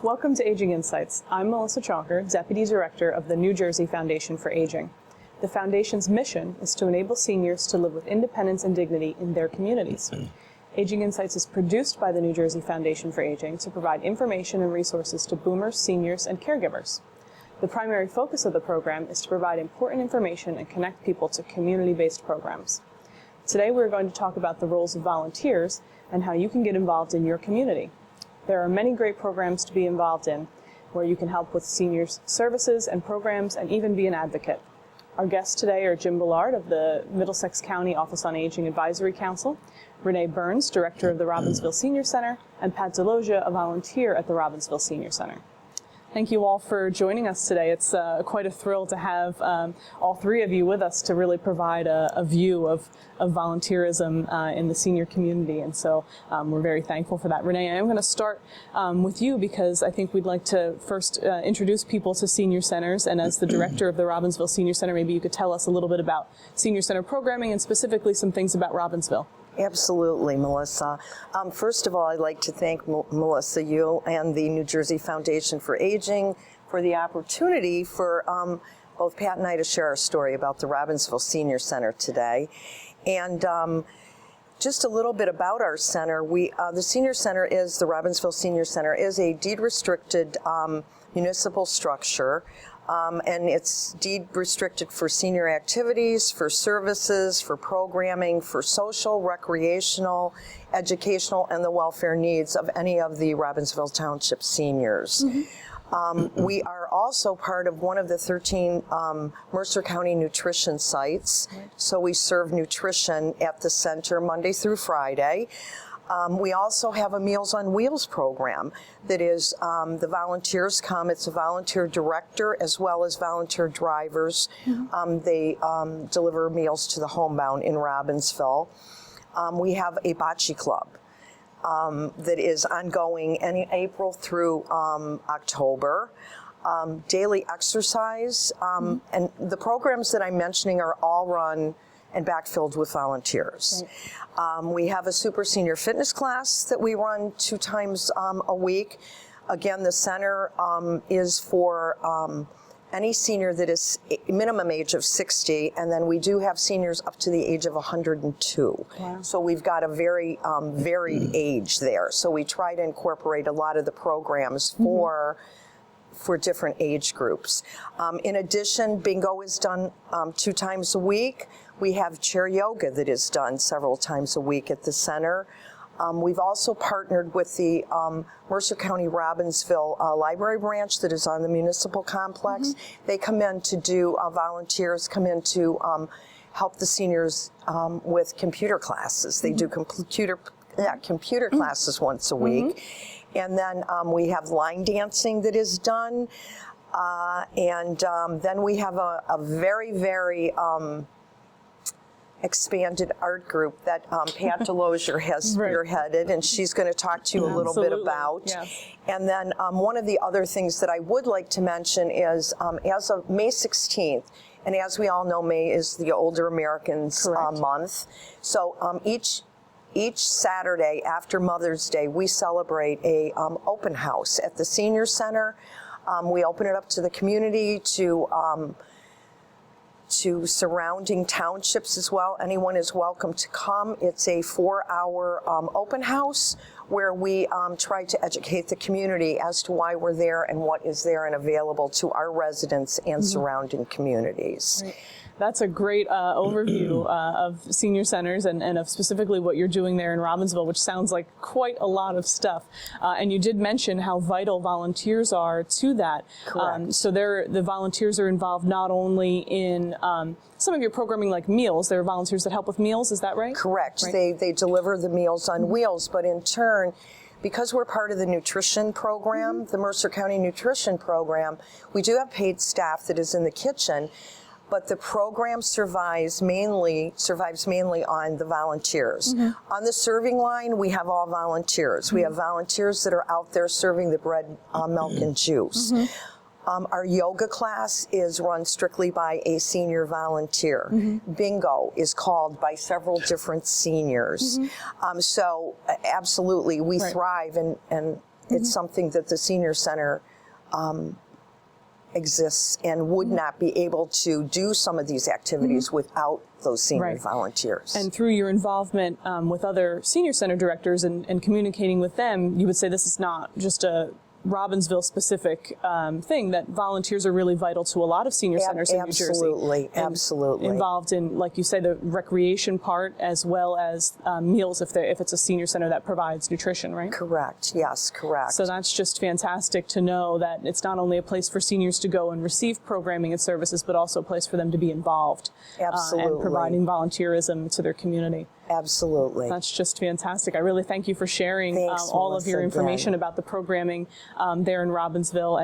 Welcome to Aging Insights. I'm Melissa Chalker, Deputy Director of the New Jersey Foundation for Aging. The Foundation's mission is to enable seniors to live with independence and dignity in their communities. Aging Insights is produced by the New Jersey Foundation for Aging to provide information and resources to boomers, seniors, and caregivers. The primary focus of the program is to provide important information and connect people to community-based programs. Today we're going to talk about the roles of volunteers and how you can get involved in your community. There are many great programs to be involved in where you can help with seniors' services and programs and even be an advocate. Our guests today are Jim Bullard of the Middlesex County Office on Aging Advisory Council, Renee Burns, Director of the Robbinsville Senior Center, and Pat Delozier, a volunteer at the Robbinsville Senior Center. Thank you all for joining us today. It's quite a thrill to have all three of you with us to really provide a view of volunteerism in the senior community, and so we're very thankful for that. Renee, I'm going to start with you because I think we'd like to first introduce people to senior centers, and as the director of the Robbinsville Senior Center, maybe you could tell us a little bit about senior center programming and specifically some things about Robbinsville. Absolutely, Melissa. First of all, I'd like to thank Melissa, you and the New Jersey Foundation for Aging for the opportunity for both Pat and I to share our story about the Robbinsville Senior Center today. And just a little bit about our center. The Senior Center is, the Robbinsville Senior Center is a deed-restricted municipal structure. And it's deed restricted for senior activities, for services, for programming, for social, recreational, educational, and the welfare needs of any of the Robbinsville Township seniors. Mm-hmm. We are also part of one of the 13 Mercer County nutrition sites. Right. So we serve nutrition at the center Monday through Friday. We also have a Meals on Wheels program that is, the volunteers come. It's a volunteer director as well as volunteer drivers. Mm-hmm. They deliver meals to the homebound in Robbinsville. We have a bocce club that is ongoing in April through October. Daily exercise. Mm-hmm. And the programs that I'm mentioning are all run and backfilled with volunteers. Right. We have a super senior fitness class that we run 2 times a week. Again, the center is for any senior that is minimum age of 60, and then we do have seniors up to the age of 102. Wow. So we've got a very varied age there. So we try to incorporate a lot of the programs for different age groups. In addition, bingo is done 2 times a week. We have chair yoga that is done several times a week at the center. We've also partnered with the Mercer County Robbinsville Library Branch that is on the municipal complex. Mm-hmm. They come in to do, volunteers come in to help the seniors with computer classes. They do computer classes once a week. And then we have line dancing that is done. And then we have a very expanded art group that Pat Delozier has spearheaded, and she's going to talk to you a little bit about. Yes. And then one of the other things that I would like to mention is as of May 16th, and as we all know, May is the Older Americans month. So each Saturday after Mother's Day, we celebrate a open house at the Senior Center. We open it up to the community, to surrounding townships as well. Anyone is welcome to come. It's a 4-hour open house where we try to educate the community as to why we're there and what is there and available to our residents and surrounding communities. Right. That's a great overview of senior centers and of specifically what you're doing there in Robbinsville, which sounds like quite a lot of stuff. And you did mention how vital volunteers are to that. So the volunteers are involved not only in some of your programming like meals. There are volunteers that help with meals, is that right? Correct. Right. They deliver the Meals on Wheels, but in turn, because we're part of the nutrition program, the Mercer County Nutrition Program, we do have paid staff that is in the kitchen. But the program survives mainly on the volunteers. On the serving line, we have all volunteers. We have volunteers that are out there serving the bread, milk, and juice. Our yoga class is run strictly by a senior volunteer. Bingo is called by several different seniors. So absolutely, we thrive and It's something that the senior center exists and would not be able to do some of these activities without those senior volunteers. And through your involvement with other senior center directors and communicating with them, you would say this is not just a Robbinsville specific thing, that volunteers are really vital to a lot of senior centers in New Jersey. Absolutely, absolutely. Involved in, like you say, the recreation part as well as meals if it's a senior center that provides nutrition, right? Correct, yes, correct. So that's just fantastic to know that it's not only a place for seniors to go and receive programming and services, but also a place for them to be involved. Absolutely. And providing volunteerism to their community. Absolutely. That's just fantastic. I really thank you for sharing Thanks, all of your Melissa, information again. about the programming there in Robbinsville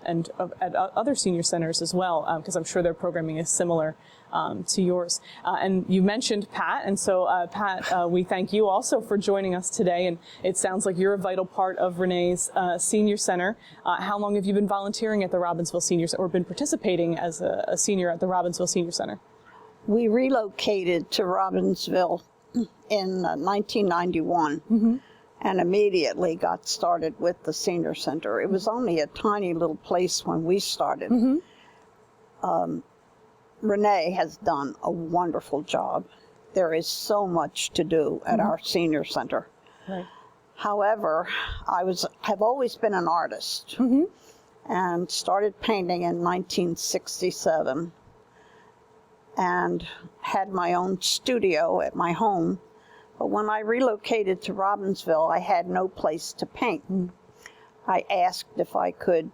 and at other senior centers as well, because I'm sure their programming is similar to yours. And you mentioned Pat, and so Pat, we thank you also for joining us today. And it sounds like you're a vital part of Renee's Senior Center. How long have you been volunteering at the Robbinsville Senior Center, or been participating as a senior at the Robbinsville Senior Center? We relocated to Robbinsville in 1991 and immediately got started with the senior center. It was only a tiny little place when we started. Renee has done a wonderful job. There is so much to do at our senior center. Right. However, have always been an artist and started painting in 1967 and had my own studio at my home. But when I relocated to Robbinsville, I had no place to paint. I asked if I could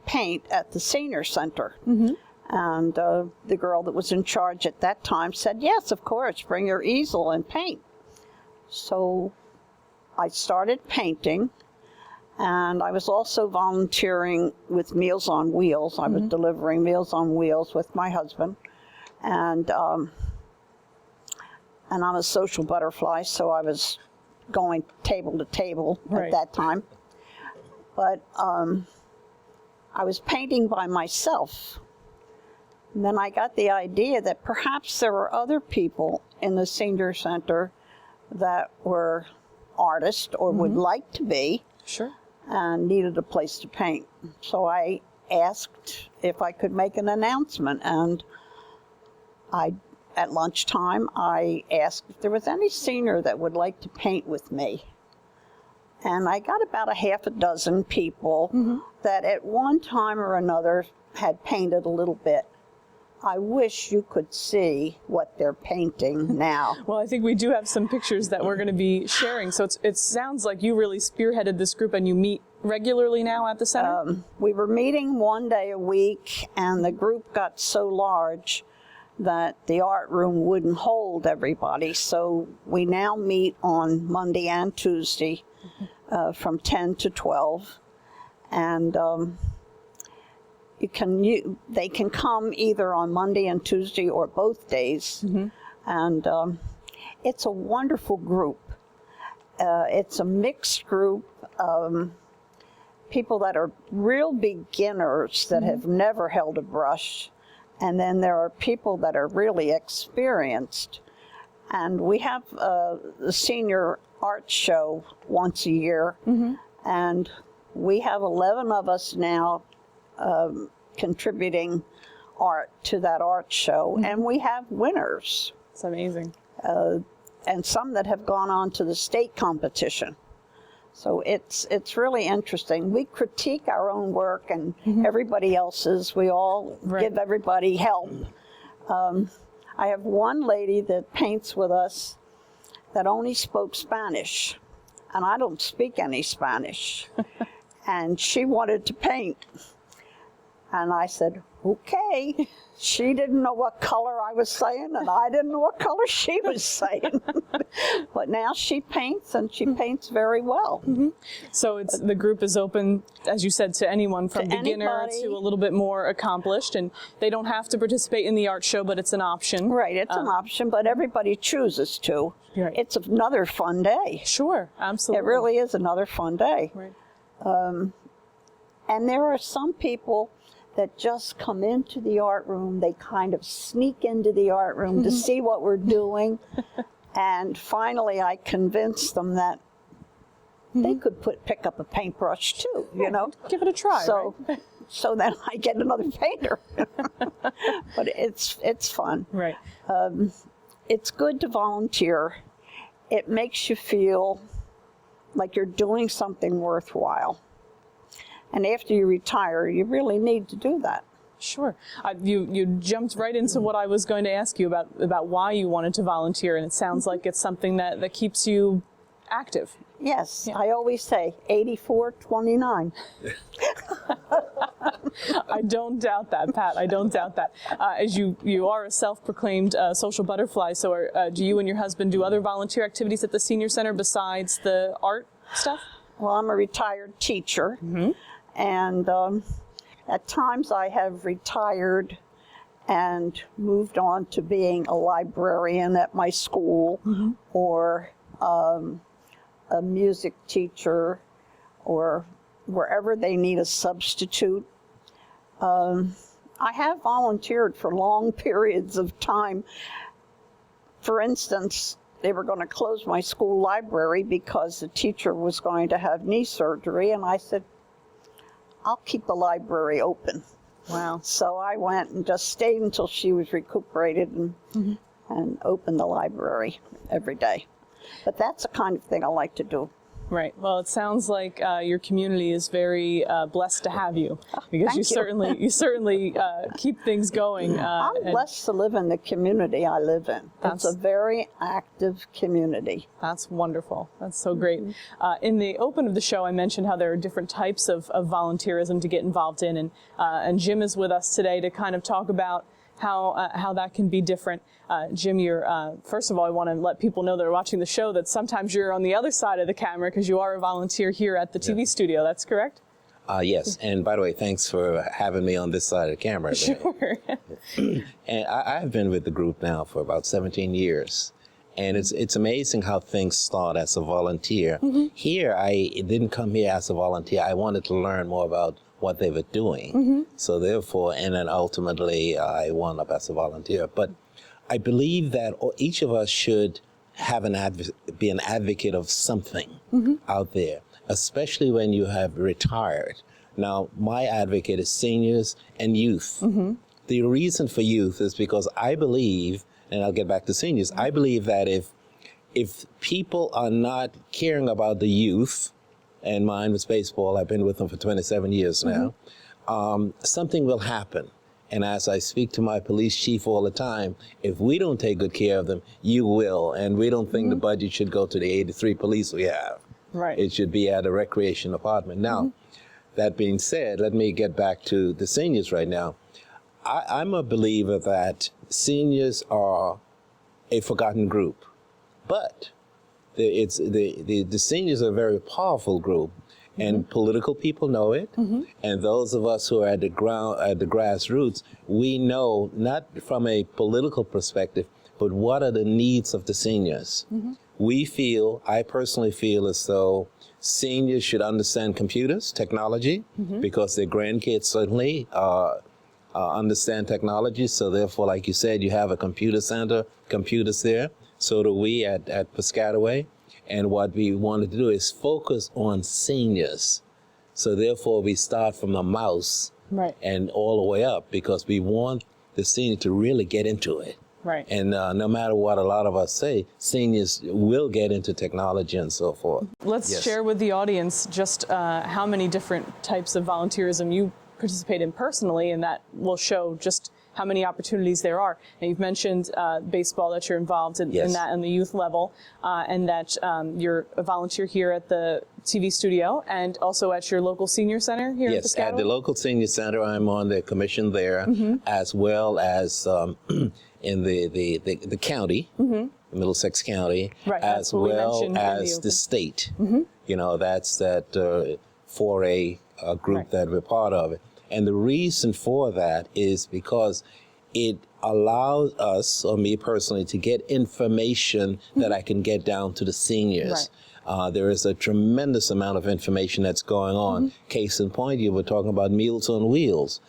paint at the senior center. And the girl that was in charge at that time said, yes, of course, bring your easel and paint. So I started painting, and I was also volunteering with Meals on Wheels. I was delivering Meals on Wheels with my husband. And I'm a social butterfly, so I was going table to table at that time. But I was painting by myself. And then I got the idea that perhaps there were other people in the senior center that were artists or would like to be. Sure. And needed a place to paint. So I asked if I could make an announcement, and at lunchtime, I asked if there was any senior that would like to paint with me. And I got about a half a dozen people that at one time or another had painted a little bit. I wish you could see what they're painting now. Well, I think we do have some pictures that we're going to be sharing. So it sounds like you really spearheaded this group, and you meet regularly now at the center? We were meeting one day a week, and the group got so large that the art room wouldn't hold everybody. So we now meet on Monday and Tuesday from 10 to 12. And they can come either on Monday and Tuesday or both days. And it's a wonderful group. It's a mixed group. People that are real beginners that have never held a brush. And then there are people that are really experienced. And we have the senior art show once a year. And we have 11 of us now contributing art to that art show. And we have winners. It's amazing. And some that have gone on to the state competition. So it's really interesting. We critique our own work and everybody else's. We all give everybody help. I have one lady that paints with us that only spoke Spanish, and I don't speak any Spanish. And she wanted to paint. And I said, okay. She didn't know what color I was saying, and I didn't know what color she was saying. But now she paints, and she paints very well. So the group is open, as you said, to anyone from beginner to a little bit more accomplished, and they don't have to participate in the art show, but it's an option. Right, it's an option, but everybody chooses to. Right. It's another fun day. Sure, absolutely. It really is another fun day. Right. And there are some people that just come into the art room. They kind of sneak into the art room to see what we're doing. And finally, I convinced them that they could pick up a paintbrush too, you know. Give it a try, So, right? so then I get another painter. But it's fun. Right. It's good to volunteer. It makes you feel like you're doing something worthwhile. And after you retire, you really need to do that. Sure. You jumped right into what I was going to ask you about why you wanted to volunteer, and it sounds like it's something that keeps you active. Yes, I always say 84-29. I don't doubt that, Pat. I don't doubt that. As you are a self-proclaimed social butterfly, so do you and your husband do other volunteer activities at the senior center besides the art stuff? Well, I'm a retired teacher, and at times I have retired and moved on to being a librarian at my school, or a music teacher, or wherever they need a substitute. I have volunteered for long periods of time. For instance, they were going to close my school library because the teacher was going to have knee surgery, and I said, I'll keep the library open. Wow. So I went and just stayed until she was recuperated and opened the library every day. But that's the kind of thing I like to do. Right. Well, it sounds like your community is very blessed to have you, because Thank you. you certainly keep things going. I'm blessed to live in the community I live in. It's a very active community. That's wonderful. That's so great. In the open of the show, I mentioned how there are different types of volunteerism to get involved in, and Jim is with us today to kind of talk about how that can be different. Jim, you're first of all, I want to let people know that are watching the show that sometimes you're on the other side of the camera because you are a volunteer here at the TV studio. That's correct? Yes, and by the way, thanks for having me on this side of the camera. Sure. And I've been with the group now for about 17 years. And it's amazing how things start as a volunteer. Here, I didn't come here as a volunteer. I wanted to learn more about what they were doing. So therefore, and then ultimately, I wound up as a volunteer. But I believe that each of us should have be an advocate of something out there, especially when you have retired. Now, my advocate is seniors and youth. The reason for youth is because I believe, and I'll get back to seniors, I believe that if people are not caring about the youth, and mine was baseball, I've been with them for 27 years now, something will happen. And as I speak to my police chief all the time, if we don't take good care of them, you will. And we don't think the budget should go to the 83 police we have. Right. It should be at a recreation department. Now, that being said, let me get back to the seniors right now. I'm a believer that seniors are a forgotten group, but the seniors are a very powerful group, and political people know it, and those of us who are at the grassroots, we know, not from a political perspective, but what are the needs of the seniors. I personally feel as though seniors should understand computers, technology, because their grandkids certainly understand technology. So therefore, like you said, you have a computer center, computers there. So do we at Piscataway. And what we wanted to do is focus on seniors. So therefore, we start from the mouse and all the way up, because we want the senior to really get into it. Right. And no matter what a lot of us say, seniors will get into technology and so forth. Let's share with the audience just how many different types of volunteerism you participate in personally, and that will show just how many opportunities there are. And you've mentioned baseball, that you're involved in that on the youth level, and that you're a volunteer here at the TV studio and also at your local senior center here at Piscataway? Yes, at the local senior center, I'm on the commission there, as well as in the county, Middlesex County, as well as the state. You know, that's that 4A group that we're part of it. And the reason for that is because it allows us, or me personally, to get information that I can get down to the seniors. There is a tremendous amount of information that's going on. Case in point, you were talking about Meals on Wheels.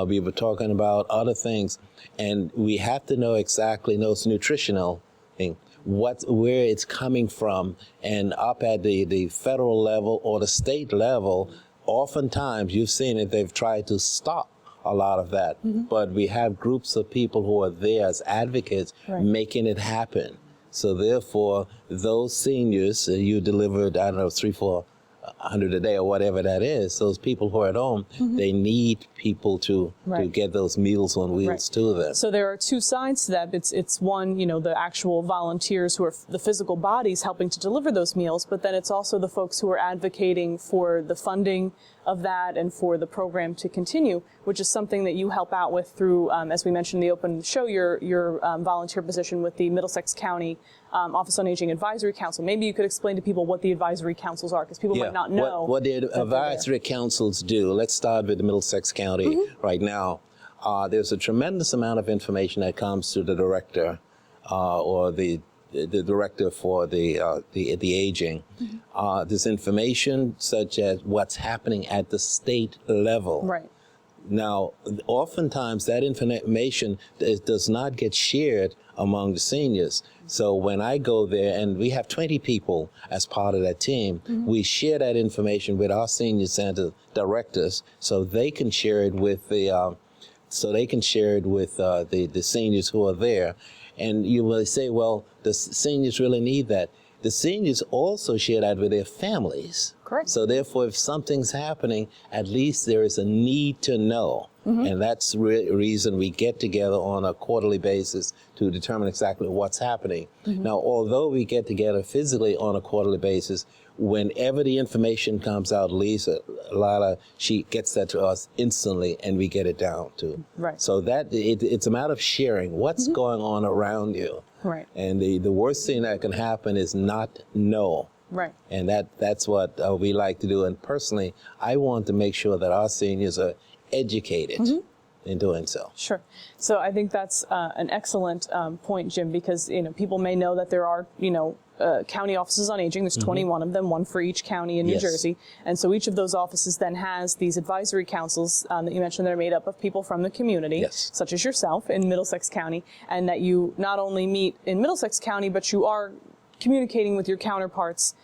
We were talking about other things. And we have to know exactly those nutritional things. where it's coming from, and up at the federal level or the state level, oftentimes you've seen it, they've tried to stop a lot of that. But we have groups of people who are there as advocates making it happen. So therefore, those seniors, you delivered, I don't know, 300-400 a day or whatever that is, those people who are at home, they need people to get those meals on wheels to them. So there are two sides to that. It's one, the actual volunteers who are the physical bodies helping to deliver those meals, but then it's also the folks who are advocating for the funding of that and for the program to continue, which is something that you help out with through, as we mentioned in the open show, your volunteer position with the Middlesex County Office on Aging Advisory Council. Maybe you could explain to people what the advisory councils are, because people might not know. What the advisory councils do, let's start with the Middlesex County right now. There's a tremendous amount of information that comes to the director or the director for the aging. There's information such as what's happening at the state level. Right. Now, oftentimes that information does not get shared among the seniors. So when I go there, and we have 20 people as part of that team, we share that information with our senior center directors, so they can share it with the the seniors who are there. And you will say, well, the seniors really need that. The seniors also share that with their families. Correct. So therefore, if something's happening, at least there is a need to know. And that's the reason we get together on a quarterly basis to determine exactly what's happening. Now, although we get together physically on a quarterly basis, whenever the information comes out, Lisa, she gets that to us instantly, and we get it down too. Right. So that it's a matter of sharing what's going on around you. Right. And the worst thing that can happen is not know. Right. And that's what we like to do. And personally, I want to make sure that our seniors are educated in doing so. Sure. So I think that's an excellent point, Jim, because people may know that there are county offices on aging. There's 21 of them, one for each county in New Jersey, and so each of those offices then has these advisory councils that you mentioned that are made up of people from the community, such as yourself in Middlesex County, and that you not only meet in Middlesex County, but you are communicating with your counterparts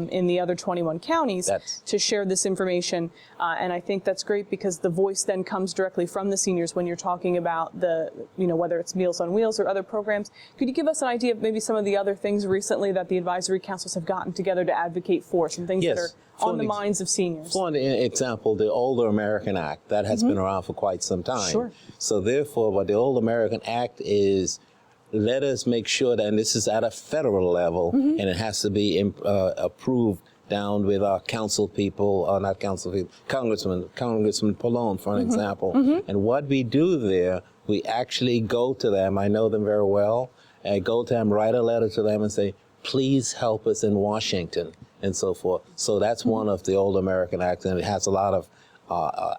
in the other 21 counties to share this information. And I think that's great, because the voice then comes directly from the seniors when you're talking about the, whether it's Meals on Wheels or other programs. Could you give us an idea of maybe some of the other things recently that the advisory councils have gotten together to advocate for, some things that are on the minds of seniors? For example, the Older American Act, that has been around for quite some time. Sure. So therefore, what the Older American Act is, let us make sure that, and this is at a federal level, and it has to be approved down with our council people, not council people, Congressman Pallone, for an example. And what we do there, we actually go to them, I know them very well, and go to them, write a letter to them and say, please help us in Washington, and so forth. So that's one of the Old American Acts, and it has a lot of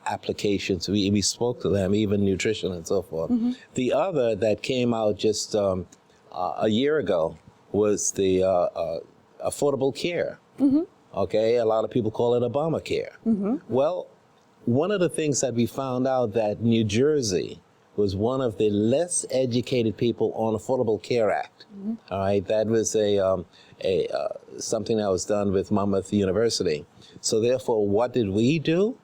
applications. We spoke to them, even nutrition and so forth. The other that came out just a year ago was the affordable care. Okay, a lot of people call it Obamacare. Well, one of the things that we found out that New Jersey was one of the less educated people on Affordable Care Act. All right, that was something that was done with Monmouth University. So therefore, what did we do?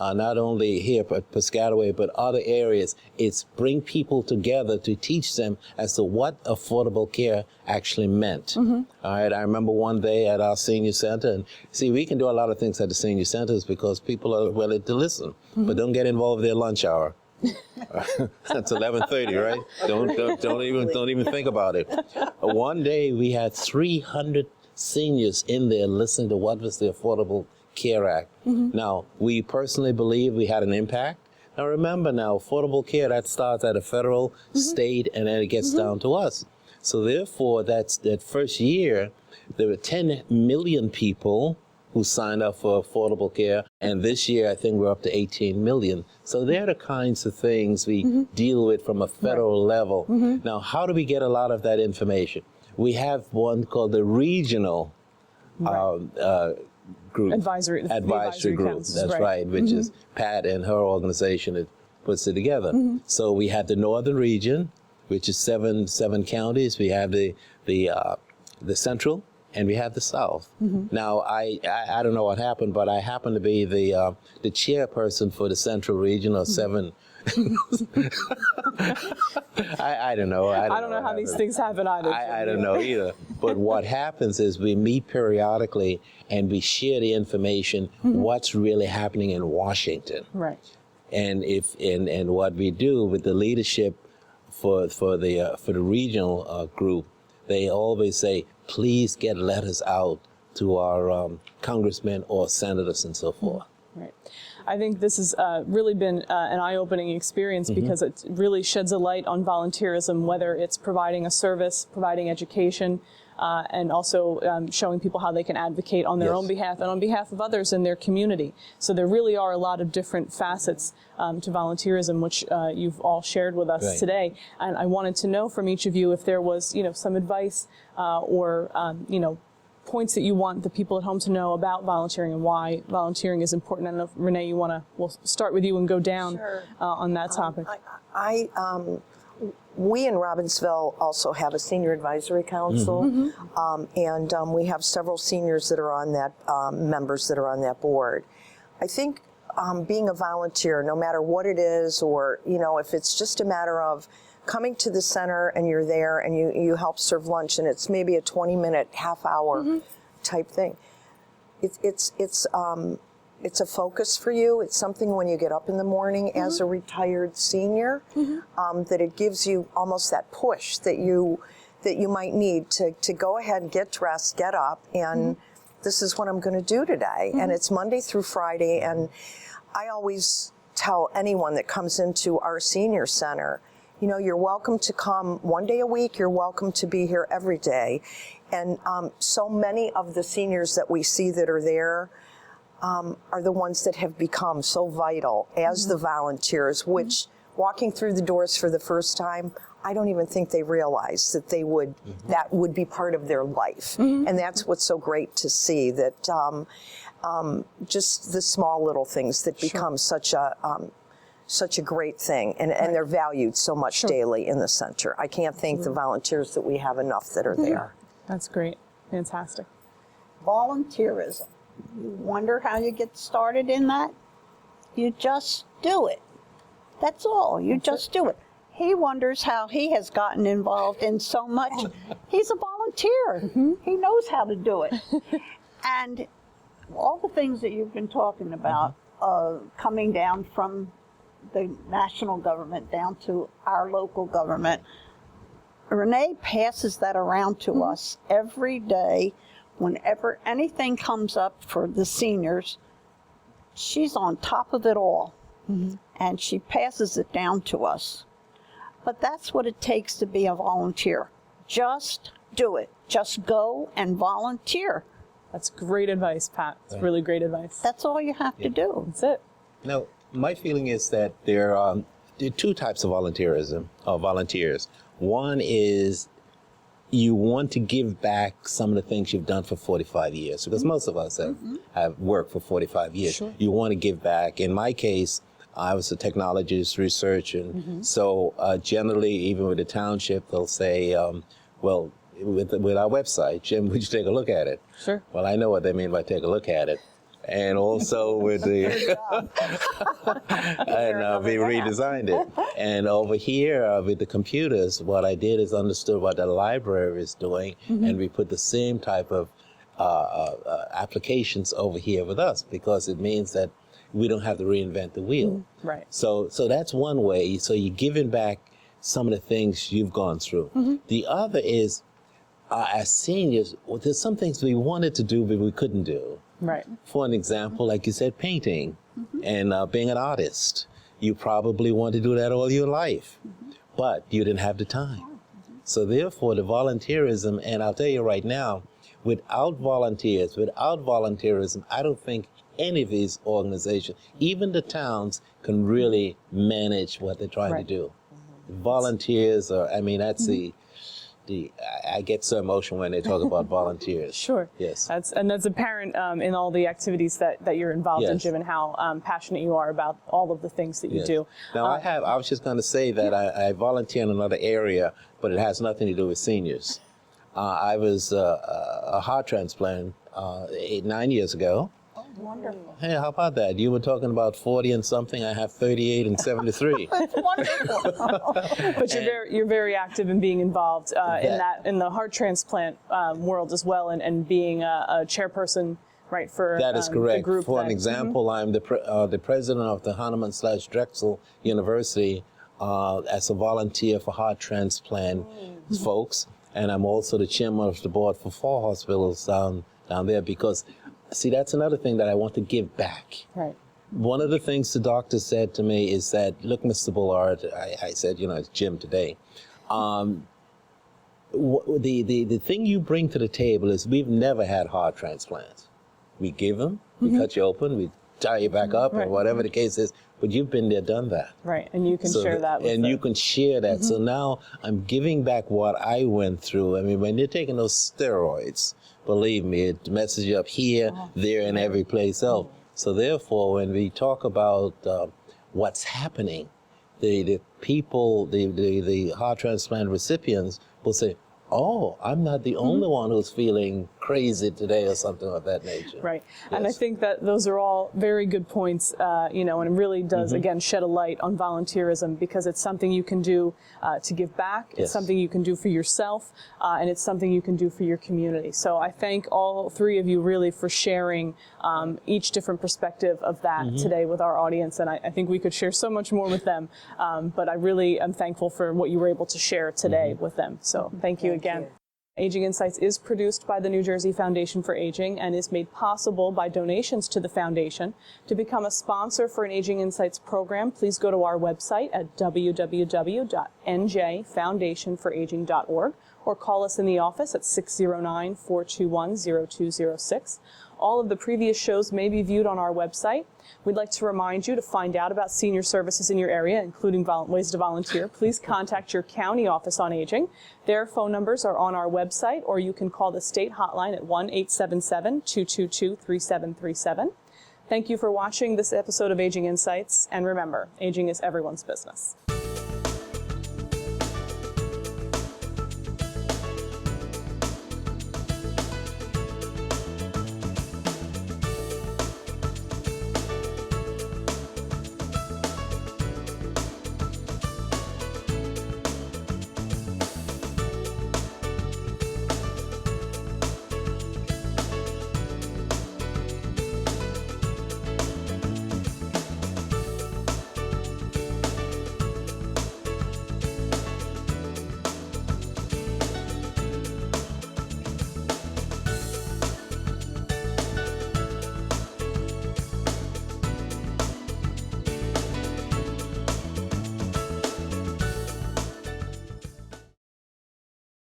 Not only here at Piscataway, but other areas, it's bring people together to teach them as to what affordable care actually meant. All right, I remember one day at our senior center, and see, we can do a lot of things at the senior centers because people are willing to listen, but don't get involved with their lunch hour. That's 11:30, right? Don't even think about it. One day we had 300 seniors in there listening to what was the Affordable Care Act. Now, we personally believe we had an impact. Now remember now, affordable care, that starts at a federal, state, and then it gets down to us. So therefore, that first year, there were 10 million people who signed up for affordable care, and this year I think we're up to 18 million. So they're the kinds of things we deal with from a federal level. Now, how do we get a lot of that information? We have one called the regional group. Advisory group. Councils, That's right, which is Pat and her organization that puts it together. So we have the northern region, which is seven counties. We have the central, and we have the south. Now, I don't know what happened, but I happen to be the chairperson for the central region, or seven. I don't know. I don't know how these things happen either. I don't know either. But what happens is we meet periodically and we share the information, what's really happening in Washington. Right. And and what we do with the leadership for the regional group, they always say, please get letters out to our congressmen or senators and so forth. Right. I think this has really been an eye-opening experience because it really sheds a light on volunteerism, whether it's providing a service, providing education, and also showing people how they can advocate on their own behalf and on behalf of others in their community. So there really are a lot of different facets to volunteerism, which you've all shared with us today. And I wanted to know from each of you if there was, some advice or, points that you want the people at home to know about volunteering and why volunteering is important. I don't know if, Renee, we'll start with you and go down on that topic. We in Robbinsville also have a senior advisory council, and we have several seniors that are on that, members that are on that board. I think being a volunteer, no matter what it is, or, if it's just a matter of coming to the center and you're there and you help serve lunch and it's maybe a 20-minute, half-hour type thing. It's a focus for you. It's something when you get up in the morning as a retired senior, that it gives you almost that push that you might need to go ahead and get dressed, get up, and this is what I'm going to do today. And it's Monday through Friday, and I always tell anyone that comes into our senior center, you're welcome to come one day a week. You're welcome to be here every day. And so many of the seniors that we see that are there are the ones that have become so vital as the volunteers, which walking through the doors for the first time, I don't even think they realize that that would be part of their life. And that's what's so great to see, that just the small little things that become such a great thing, and they're valued so much daily in the center. I can't thank the volunteers that we have enough that are there. That's great. Fantastic. Volunteerism. You wonder how you get started in that? You just do it. That's all. You just do it. He wonders how he has gotten involved in so much. He's a volunteer. He knows how to do it. And all the things that you've been talking about, coming down from the national government down to our local government, Renee passes that around to us every day. Whenever anything comes up for the seniors, she's on top of it all, and she passes it down to us. But that's what it takes to be a volunteer. Just do it. Just go and volunteer. That's great advice, Pat. It's really great advice. That's all you have to do. That's it. Now, my feeling is that there are two types of volunteerism, or volunteers. One is you want to give back some of the things you've done for 45 years, because most of us have worked for 45 years. Sure. You want to give back. In my case, I was a technologist researcher, and so generally, even with the township, they'll say, well, with our website, Jim, would you take a look at it? Sure. Well, I know what they mean by take a look at it. And also with the, and we redesigned it. And over here with the computers, what I did is understood what the library is doing, and we put the same type of applications over here with us, because it means that we don't have to reinvent the wheel. Right. So that's one way. So you're giving back some of the things you've gone through. The other is, as seniors, there's some things we wanted to do but we couldn't do. Right. For an example, like you said, painting and being an artist. You probably want to do that all your life, but you didn't have the time. So therefore, the volunteerism, and I'll tell you right now, without volunteers, without volunteerism, I don't think any of these organizations, even the towns, can really manage what they're trying to do. Volunteers are, I mean, that's I get so emotional when they talk about volunteers. Sure. Yes. That's apparent in all the activities that you're involved in, Yes. Jim, and how passionate you are about all of the things that you Yes. do. Now, I was just going to say that I volunteer in another area, but it has nothing to do with seniors. I was a heart transplant 9 years ago. Oh, wonderful. Hey, how about that? You were talking about 40 and something. I have 38 and 73. That's wonderful. But you're very active in being involved in the heart transplant world as well, and being a chairperson, right, for That is correct. the group. For an example, I'm the president of the Hahnemann/Drexel University as a volunteer for heart transplant folks, and I'm also the chairman of the board for 4 hospitals down there because, see, that's another thing that I want to give back. Right. One of the things the doctor said to me is that, look, Mr. Bullard, I said, it's Jim today. The thing you bring to the table is we've never had heart transplants. We give them, we cut you open, we tie you back up, Right. or whatever the case is. But you've been there, done that. Right, and you can share that with and them. you can share that. So now I'm giving back what I went through. I mean, when you're taking those steroids, believe me, it messes you up here, there, and every place else. So therefore, when we talk about what's happening, the people, the heart transplant recipients will say, oh, I'm not the only one who's feeling crazy today or something of that nature. Right. Yes. And I think that those are all very good points, and it really does, again, shed a light on volunteerism because it's something you can do to give back. It's Yes. something you can do for yourself, and it's something you can do for your community. So I thank all 3 of you really for sharing each different perspective of that today with our audience. And I think we could share so much more with them, but I really am thankful for what you were able to share today with them. So thank you again. Aging Insights is produced by the New Jersey Foundation for Aging and is made possible by donations to the foundation. To become a sponsor for an Aging Insights program, please go to our website at www.njfoundationforaging.org or call us in the office at 609-421-0206. All of the previous shows may be viewed on our website. We'd like to remind you to find out about senior services in your area, including ways to volunteer. Please contact your county office on aging. Their phone numbers are on our website, or you can call the state hotline at 1-877-222-3737. Thank you for watching this episode of Aging Insights, and remember, aging is everyone's business.